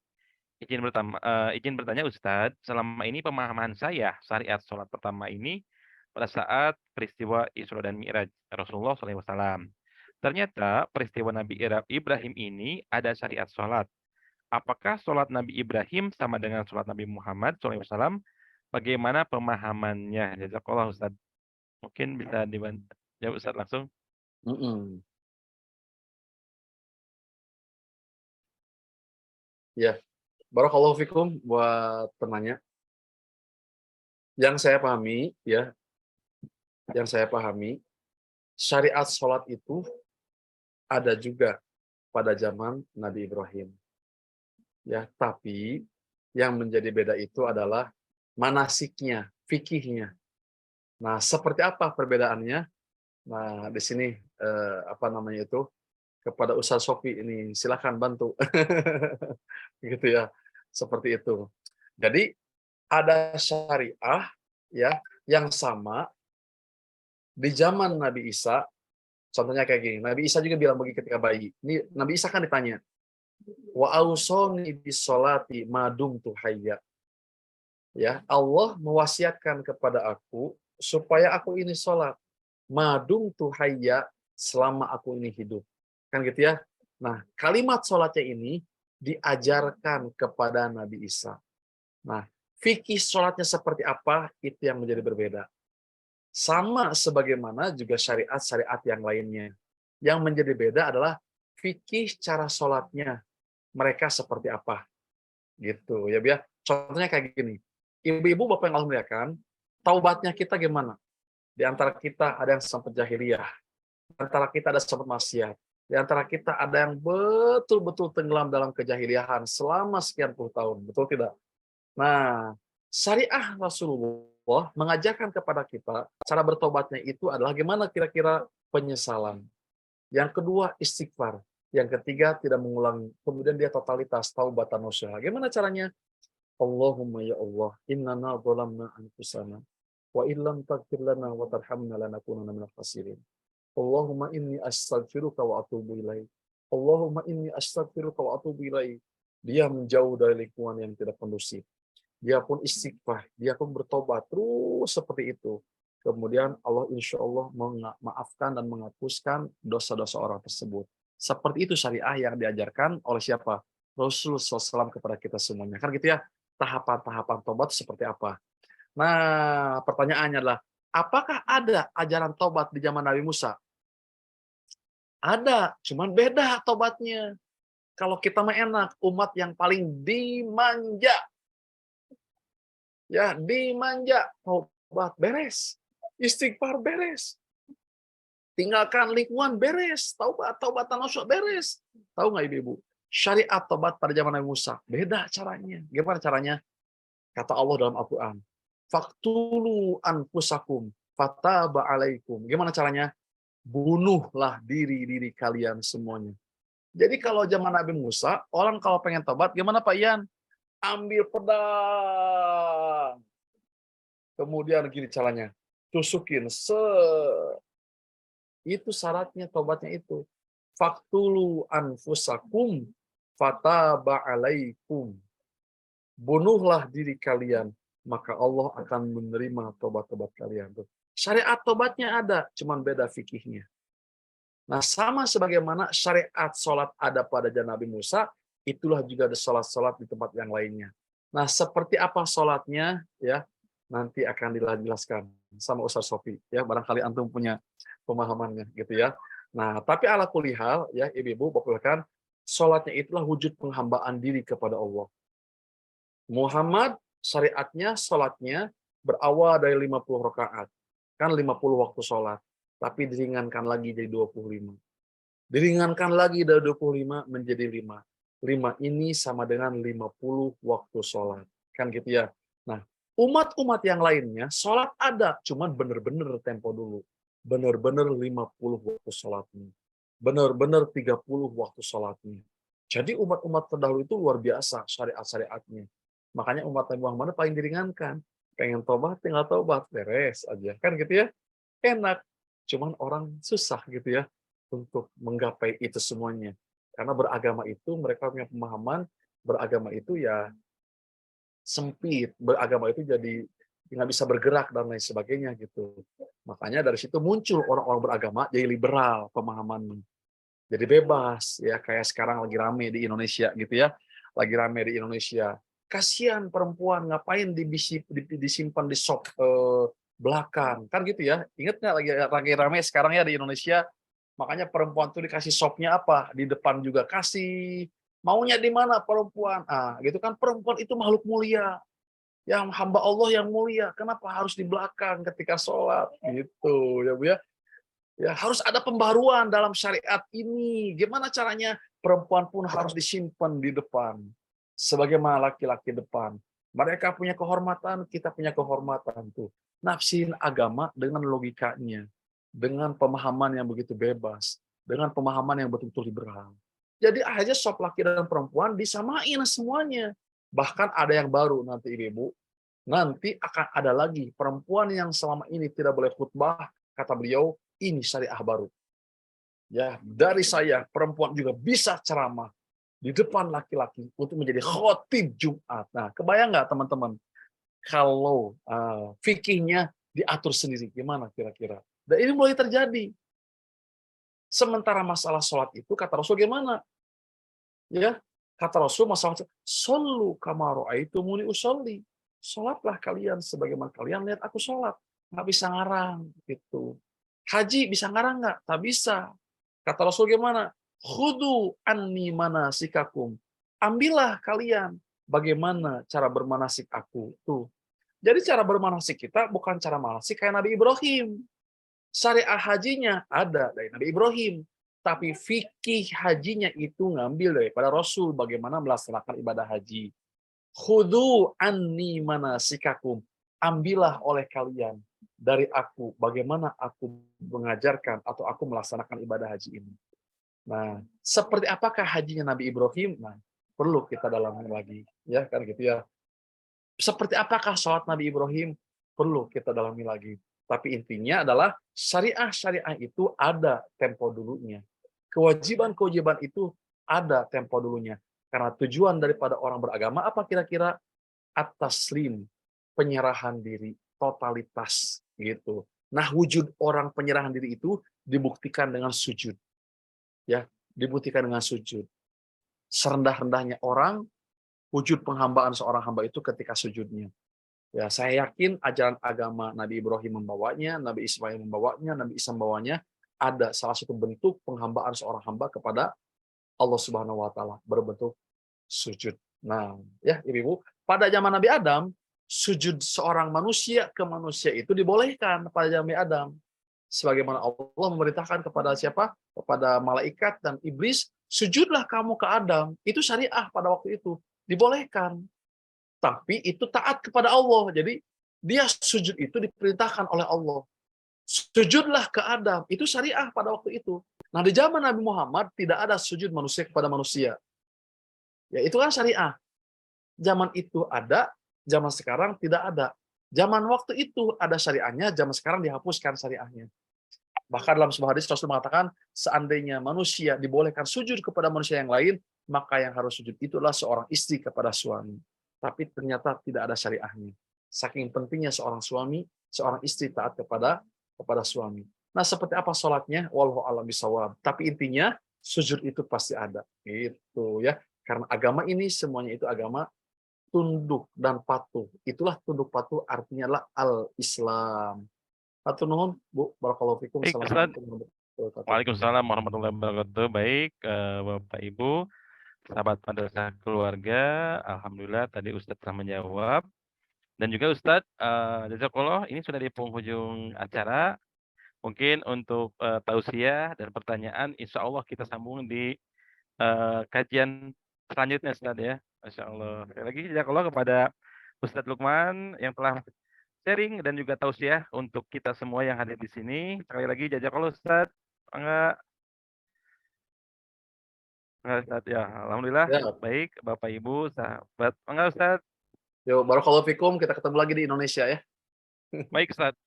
Izin bertanya Ustadz, selama ini pemahaman saya syariat sholat pertama ini pada saat peristiwa Isra dan Mi'raj Rasulullah SAW. Ternyata peristiwa Nabi Ibrahim ini ada syariat sholat. Apakah sholat Nabi Ibrahim sama dengan sholat Nabi Muhammad SAW? Bagaimana pemahamannya? Jazakallah Ustaz. Mungkin bisa dibantu jawab Ustaz langsung. Mm-mm. Ya, barakallahu fikum buat penanya. Yang saya pahami, ya, syariat sholat itu ada juga pada zaman Nabi Ibrahim. Ya, tapi yang menjadi beda itu adalah manasiknya, fikihnya. Nah, seperti apa perbedaannya? Nah, di sini apa namanya itu? Kepada Ustaz Sofi ini silakan bantu. Gitu ya. Seperti itu. Jadi ada syariah ya yang sama di zaman Nabi Isa. Contohnya kayak gini. Nabi Isa juga bilang bagi ketika bayi. Ini Nabi Isa kan ditanya, wa ausoni bisolati madum tuhayya. Ya, Allah mewasiatkan kepada aku supaya aku ini sholat madum tuhayya selama aku ini hidup. Kan gitu ya. Nah, kalimat sholatnya ini diajarkan kepada Nabi Isa. Nah, fikih sholatnya seperti apa, itu yang menjadi berbeda. Sama sebagaimana juga syariat-syariat yang lainnya. Yang menjadi beda adalah fikih cara sholatnya. Mereka seperti apa. Gitu ya, biar. Contohnya kayak gini. Ibu-ibu, bapak yang Allah muliakan, taubatnya kita gimana? Di antara kita ada yang sempat jahiliyah. Di antara kita ada sempat maksiat. Di antara kita ada yang betul-betul tenggelam dalam kejahiliahan selama sekian puluh tahun. Betul tidak? Nah, syariah Rasulullah mengajarkan kepada kita cara bertobatnya itu adalah gimana kira-kira penyesalan. Yang kedua, istighfar. Yang ketiga, tidak mengulangi. Kemudian dia totalitas, taubatan nasuha. Gimana caranya? Allahumma ya Allah, innana zalamna anfusana wa illam taghfir lana wa tarhamna lanakunanna minal khasirin. Allahumma inni astaghfiruka wa atubu ilaik. Allahumma inni astaghfiruka wa atubu ilaik. Dia menjauh dari lingkungan yang tidak kondusif. Dia pun istighfar, dia pun bertobat terus seperti itu. Kemudian Allah insya Allah memaafkan dan menghapuskan dosa-dosa orang tersebut. Seperti itu syariah yang diajarkan oleh siapa? Rasulullah SAW kepada kita semuanya. Kan gitu ya, tahapan-tahapan tobat seperti apa. Nah, pertanyaannya adalah, apakah ada ajaran tobat di zaman Nabi Musa? Ada, cuman beda tobatnya. Kalau kita mah enak, umat yang paling dimanja. Ya, dimanja. Tobat beres. Istighfar beres. Tinggalkan lingkungan beres. Taubatan nasuha beres. Tahu nggak ibu-ibu? Syariat tobat pada zaman Nabi Musa. Beda caranya. Gimana caranya? Kata Allah dalam Al-Quran. Faktulu anfusakum fataba alaikum. Gimana caranya? Bunuhlah diri-diri kalian semuanya. Jadi kalau zaman Nabi Musa, orang kalau pengen tobat, gimana Pak Ian? Ambil pedang. Kemudian gini caranya. Tusukin. Itu syaratnya tobatnya itu. Faktulu anfusakum fataba alaikum. Bunuhlah diri kalian, maka Allah akan menerima tobat-tobat kalian. Syariat tobatnya ada, cuman beda fikihnya. Nah, sama sebagaimana syariat sholat ada pada zaman Nabi Musa, itulah juga ada sholat-sholat di tempat yang lainnya. Nah, seperti apa sholatnya, ya nanti akan dijelaskan sama Ustaz Sofi. Ya, barangkali antum punya pemahamannya, gitu ya. Nah, tapi ala kulli hal, ya ibu-ibu, bapak-bapak, sholatnya itulah wujud penghambaan diri kepada Allah. Muhammad syariatnya, sholatnya berawal dari 50 rakaat. Kan 50 waktu sholat. Tapi diringankan lagi jadi 25. Diringankan lagi dari 25 menjadi 5. 5 ini sama dengan 50 waktu sholat. Kan gitu ya. Nah, umat-umat yang lainnya, sholat ada. Cuman bener-bener tempo dulu. Bener-bener 50 waktu sholatnya. Bener-bener 30 waktu sholatnya. Jadi umat-umat terdahulu itu luar biasa syariat-syariatnya. Makanya umat Nabi Muhammad paling diringankan. Pengen tobat, tinggal tobat. Beres aja. Kan gitu ya. Enak. Cuman orang susah gitu ya. Untuk menggapai itu semuanya. Karena beragama itu, mereka punya pemahaman. Beragama itu ya sempit. Beragama itu jadi nggak bisa bergerak dan lain sebagainya gitu. Makanya dari situ muncul orang-orang beragama jadi liberal pemahamannya. jadi bebas ya, kayak sekarang lagi rame di Indonesia gitu ya. Lagi rame di Indonesia. Kasihan perempuan ngapain disimpan di shop belakang kan gitu ya. Ingat nggak lagi rame sekarang ya di Indonesia, makanya perempuan tuh dikasih shopnya apa? Di depan juga kasih. Maunya di mana perempuan? Ah, gitu kan, perempuan itu makhluk mulia. Yang hamba Allah yang mulia. Kenapa harus di belakang ketika sholat? Gitu ya Bu ya. Ya, harus ada pembaruan dalam syariat ini. Gimana caranya? Perempuan pun harus disimpan di depan. Sebagaimana laki-laki depan. Mereka punya kehormatan, kita punya kehormatan tuh. Nafsin agama dengan logikanya. Dengan pemahaman yang begitu bebas. Dengan pemahaman yang betul-betul liberal. Jadi aja sop laki dan perempuan disamain semuanya. Bahkan ada yang baru nanti Ibu. Nanti akan ada lagi perempuan yang selama ini tidak boleh khutbah, kata beliau, ini syariah baru. Ya, dari saya perempuan juga bisa ceramah di depan laki-laki untuk menjadi khotib Jumat. Nah, kebayang nggak teman-teman kalau fikihnya diatur sendiri gimana kira-kira? Dan ini mulai terjadi. Sementara masalah sholat itu kata Rasul gimana? Ya, kata Rasul masalah shollu kama ra'aitumuni usolli. Sholatlah kalian sebagaimana kalian lihat aku sholat. Nggak bisa ngarang gitu. Haji bisa ngarang nggak? Tak bisa. Kata Rasul gimana? Khudu anni manasikakum. Ambillah kalian bagaimana cara bermanasik aku. Tuh. Jadi cara bermanasik kita bukan cara manasik kayak Nabi Ibrahim. Syariah hajinya ada dari Nabi Ibrahim. Tapi fikih hajinya itu ngambil daripada Rasul bagaimana melaksanakan ibadah haji. Khudu anni manasikakum. Ambillah oleh kalian dari aku bagaimana aku mengajarkan atau aku melaksanakan ibadah haji ini. Nah, seperti apakah hajinya Nabi Ibrahim? Nah, perlu kita dalami lagi, ya kan gitu ya. Seperti apakah sholat Nabi Ibrahim? Perlu kita dalami lagi. Tapi intinya adalah syariah-syariah itu ada tempo dulunya. Kewajiban-kewajiban itu ada tempo dulunya. Karena tujuan daripada orang beragama apa kira-kira? At-taslim, penyerahan diri, totalitas gitu. Nah, wujud orang penyerahan diri itu dibuktikan dengan sujud. Ya, dibuktikan dengan sujud. Serendah-rendahnya orang, wujud penghambaan seorang hamba itu ketika sujudnya. Ya, saya yakin ajaran agama Nabi Ibrahim membawanya, Nabi Ismail membawanya, Nabi Isa membawanya, ada salah satu bentuk penghambaan seorang hamba kepada Allah Subhanahu wa taala berbentuk sujud. Nah, ya Ibu, pada zaman Nabi Adam, sujud seorang manusia ke manusia itu dibolehkan pada zaman Nabi Adam. Sebagaimana Allah memerintahkan kepada siapa? Kepada malaikat dan iblis, sujudlah kamu ke Adam. Itu syariah pada waktu itu. Dibolehkan. Tapi itu taat kepada Allah. Jadi dia sujud itu diperintahkan oleh Allah. Sujudlah ke Adam. Itu syariah pada waktu itu. Nah, di zaman Nabi Muhammad tidak ada sujud manusia kepada manusia. Ya, itu kan syariah. Zaman itu ada, zaman sekarang tidak ada. Zaman waktu itu ada syariahnya, zaman sekarang dihapuskan syariahnya. Bahkan dalam sebuah hadis Rasul mengatakan, seandainya manusia dibolehkan sujud kepada manusia yang lain, maka yang harus sujud itulah seorang istri kepada suami. Tapi ternyata tidak ada syariahnya. Saking pentingnya seorang suami, seorang istri taat kepada suami. Nah, seperti apa sholatnya? Wallahu a'lam bishawab. Tapi intinya sujud itu pasti ada. Gitu ya. Karena agama ini semuanya itu agama tunduk dan patuh. Itulah tunduk patuh artinya adalah al-Islam. Hatur nuhun, Bu. Barakallahu fikum. Baik, Ustaz. Assalamualaikum warahmatullahi wabarakatuh. Waalaikumsalam warahmatullahi wabarakatuh. Baik, Bapak Ibu, sahabat madrasah keluarga, alhamdulillah tadi Ustadz telah menjawab. Dan juga Ustadz, jazakallah, ini sudah di penghujung acara. Mungkin untuk tausiah dan pertanyaan, insya Allah kita sambung di kajian selanjutnya, Ustadz ya. Masya Allah. Sekali lagi jazakallah kepada Ustadz Lukman yang telah sharing dan juga tausiah untuk kita semua yang hadir di sini. Sekali lagi jazakallah Ustadz. Enggak, Ustadz ya. Alhamdulillah. Ya. Baik, Bapak Ibu, sahabat. Enggak Ustadz. Yo, barakallahu fikum. Kita ketemu lagi di Indonesia ya. Baik Ustadz.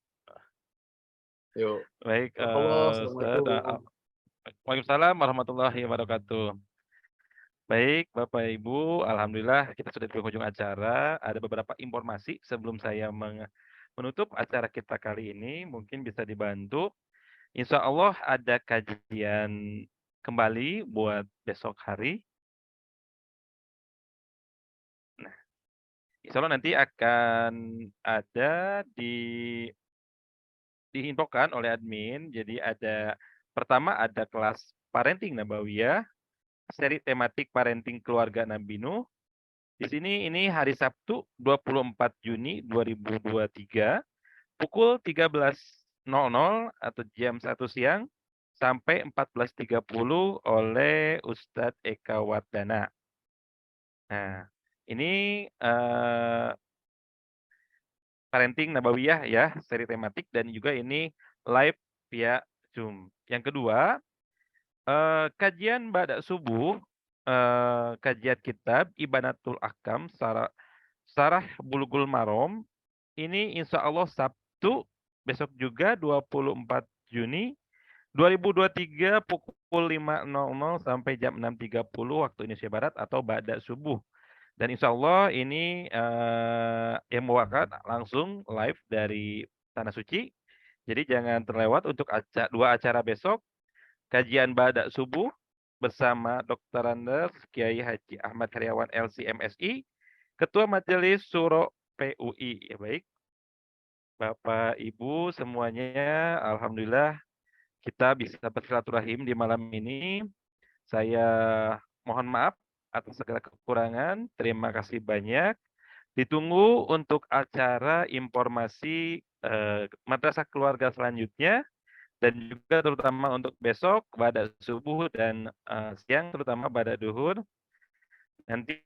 Yo. Baik, Assalamualaikum. Ustadz. Waalaikumsalam warahmatullahi wabarakatuh. Baik, Bapak Ibu, alhamdulillah kita sudah di penghujung acara. Ada beberapa informasi sebelum saya menutup acara kita kali ini, mungkin bisa dibantu. Insya Allah ada kajian kembali buat besok hari. Nah, insya Allah nanti akan ada diinfokan oleh admin. Jadi pertama ada kelas parenting Nabawiyah, seri tematik parenting keluarga Nabi Nuh. Di sini ini hari Sabtu 24 Juni 2023 pukul 13.00 atau jam 1 siang sampai 14.30 oleh Ustadz Eka Wardana. Nah, ini parenting Nabawiyah ya, seri tematik dan juga ini live via Zoom. Yang kedua, kajian Ba'da subuh, kajian kitab Ibanatul Ahkam, Sarah Bulughul Maram, ini insya Allah Sabtu, besok juga 24 Juni 2023 pukul 5.00 sampai jam 6.30 waktu Indonesia Barat atau Ba'da subuh. Dan insya Allah ini yang mewakilkan langsung live dari Tanah Suci. Jadi jangan terlewat untuk dua acara besok. Kajian Ba'da subuh bersama Dr. Andes Kiai Haji Ahmad Heriawan LC-MSI, Ketua Majelis Syuro PUI. Ya baik, Bapak Ibu semuanya, alhamdulillah kita bisa bersilaturahim di malam ini. Saya mohon maaf atas segala kekurangan. Terima kasih banyak. Ditunggu untuk acara informasi madrasah keluarga selanjutnya. Dan juga terutama untuk besok pada subuh dan siang terutama pada duhur. Nanti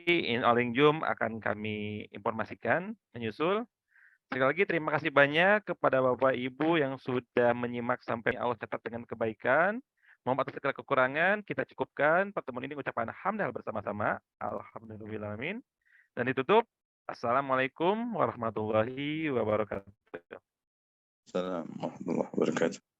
in Olingjum akan kami informasikan menyusul. Sekali lagi terima kasih banyak kepada Bapak Ibu yang sudah menyimak sampai Allah catat dengan kebaikan. Mohon atas segala kekurangan, kita cukupkan pertemuan ini ucapan hamdal bersama-sama. Alhamdulillahirrahmanirrahim. Dan ditutup. Assalamualaikum warahmatullahi wabarakatuh. Assalamualaikum warahmatullahi wabarakatuh.